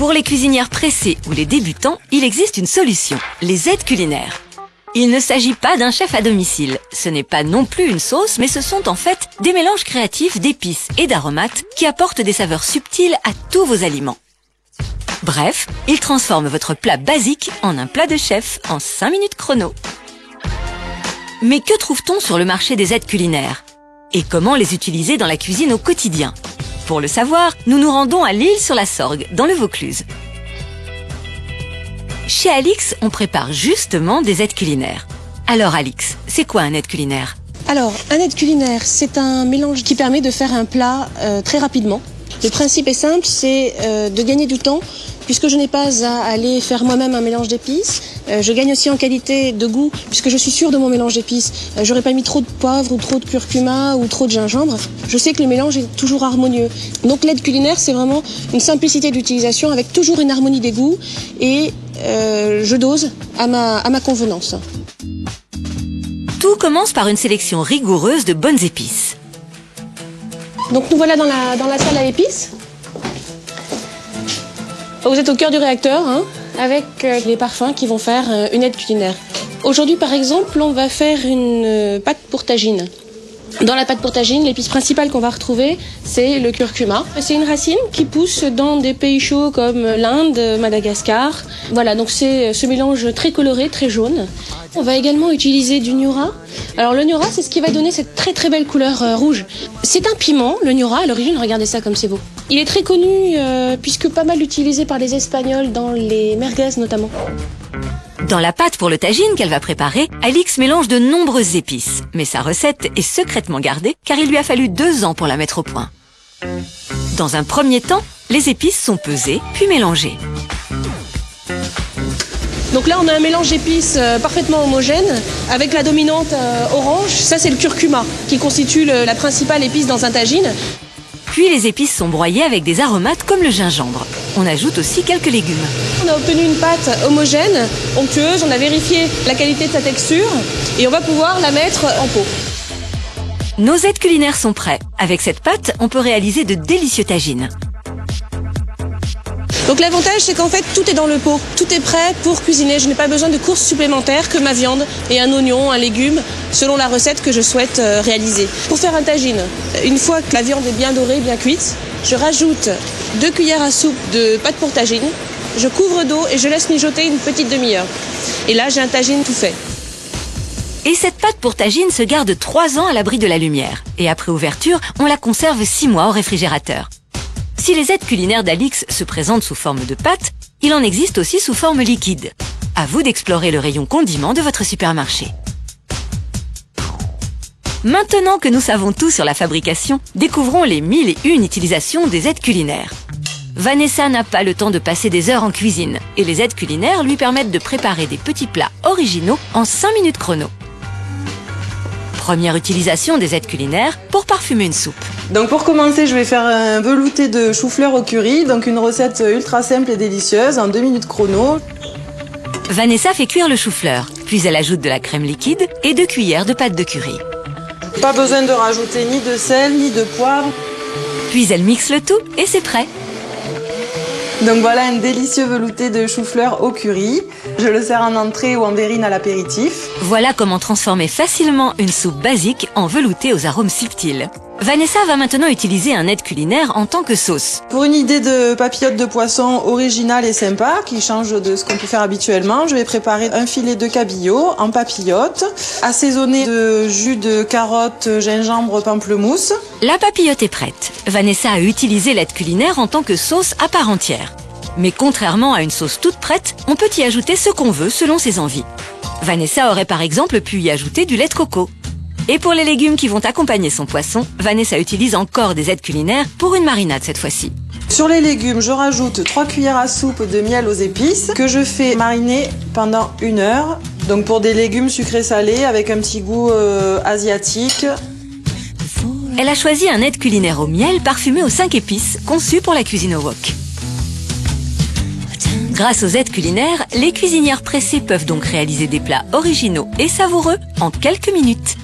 Pour les cuisinières pressées ou les débutants, il existe une solution, les aides culinaires. Il ne s'agit pas d'un chef à domicile. Ce n'est pas non plus une sauce, mais ce sont en fait des mélanges créatifs d'épices et d'aromates qui apportent des saveurs subtiles à tous vos aliments. Bref, ils transforment votre plat basique en un plat de chef en 5 minutes chrono. Mais que trouve-t-on sur le marché des aides culinaires? Et comment les utiliser dans la cuisine au quotidien? Pour le savoir, nous nous rendons à l'Isle-sur-la-Sorgue, dans le Vaucluse. Chez Alix, on prépare justement des aides culinaires. Alors Alix, c'est quoi un aide culinaire? Alors, un aide culinaire, c'est un mélange qui permet de faire un plat très rapidement. Le principe est simple, c'est de gagner du temps, puisque je n'ai pas à aller faire moi-même un mélange d'épices. Je gagne aussi en qualité de goût, puisque je suis sûre de mon mélange d'épices. J'aurais pas mis trop de poivre ou trop de curcuma ou trop de gingembre. Je sais que le mélange est toujours harmonieux. Donc l'aide culinaire, c'est vraiment une simplicité d'utilisation avec toujours une harmonie des goûts et je dose à ma convenance. Tout commence par une sélection rigoureuse de bonnes épices. Donc nous voilà dans la salle à épices. Vous êtes au cœur du réacteur, hein, avec les parfums qui vont faire une aide culinaire. Aujourd'hui, par exemple, on va faire une pâte pour tagine. Dans la pâte pour tagine, l'épice principale qu'on va retrouver, c'est le curcuma. C'est une racine qui pousse dans des pays chauds comme l'Inde, Madagascar. Voilà, donc c'est ce mélange très coloré, très jaune. On va également utiliser du Nura. Alors le Nura, c'est ce qui va donner cette très très belle couleur rouge. C'est un piment, le Nura, à l'origine, regardez ça comme c'est beau. Il est très connu puisque pas mal utilisé par les Espagnols dans les merguez notamment. Dans la pâte pour le tagine qu'elle va préparer, Alix mélange de nombreuses épices. Mais sa recette est secrètement gardée car il lui a fallu 2 ans pour la mettre au point. Dans un premier temps, les épices sont pesées puis mélangées. Donc là, on a un mélange d'épices parfaitement homogène avec la dominante orange. Ça, c'est le curcuma qui constitue la principale épice dans un tagine. Puis les épices sont broyées avec des aromates comme le gingembre. On ajoute aussi quelques légumes. On a obtenu une pâte homogène, onctueuse, on a vérifié la qualité de sa texture et on va pouvoir la mettre en pot. Nos aides culinaires sont prêts. Avec cette pâte, on peut réaliser de délicieux tagines. Donc l'avantage, c'est qu'en fait, tout est dans le pot. Tout est prêt pour cuisiner. Je n'ai pas besoin de courses supplémentaires que ma viande et un oignon, un légume, selon la recette que je souhaite réaliser. Pour faire un tagine, une fois que la viande est bien dorée, bien cuite, je rajoute 2 cuillères à soupe de pâte pour tagine. Je couvre d'eau et je laisse mijoter une petite demi-heure. Et là, j'ai un tagine tout fait. Et cette pâte pour tagine se garde 3 ans à l'abri de la lumière. Et après ouverture, on la conserve 6 mois au réfrigérateur. Si les aides culinaires d'Alix se présentent sous forme de pâte, il en existe aussi sous forme liquide. À vous d'explorer le rayon condiments de votre supermarché. Maintenant que nous savons tout sur la fabrication, découvrons les 1001 utilisations des aides culinaires. Vanessa n'a pas le temps de passer des heures en cuisine et les aides culinaires lui permettent de préparer des petits plats originaux en 5 minutes chrono. Première utilisation des aides culinaires pour parfumer une soupe. Donc pour commencer, je vais faire un velouté de chou-fleur au curry, donc une recette ultra simple et délicieuse en 2 minutes chrono. Vanessa fait cuire le chou-fleur, puis elle ajoute de la crème liquide et 2 cuillères de pâte de curry. Pas besoin de rajouter ni de sel ni de poivre. Puis elle mixe le tout et c'est prêt. Donc voilà un délicieux velouté de chou-fleur au curry. Je le sers en entrée ou en verrine à l'apéritif. Voilà comment transformer facilement une soupe basique en velouté aux arômes subtils. Vanessa va maintenant utiliser un aide culinaire en tant que sauce. Pour une idée de papillote de poisson originale et sympa, qui change de ce qu'on peut faire habituellement, je vais préparer un filet de cabillaud en papillote, assaisonné de jus de carotte, gingembre, pamplemousse. La papillote est prête. Vanessa a utilisé l'aide culinaire en tant que sauce à part entière. Mais contrairement à une sauce toute prête, on peut y ajouter ce qu'on veut selon ses envies. Vanessa aurait par exemple pu y ajouter du lait de coco. Et pour les légumes qui vont accompagner son poisson, Vanessa utilise encore des aides culinaires pour une marinade cette fois-ci. Sur les légumes, je rajoute 3 cuillères à soupe de miel aux épices que je fais mariner pendant 1 heure. Donc pour des légumes sucrés-salés avec un petit goût asiatique. Elle a choisi un aide culinaire au miel parfumé aux 5 épices, conçu pour la cuisine au wok. Grâce aux aides culinaires, les cuisinières pressées peuvent donc réaliser des plats originaux et savoureux en quelques minutes.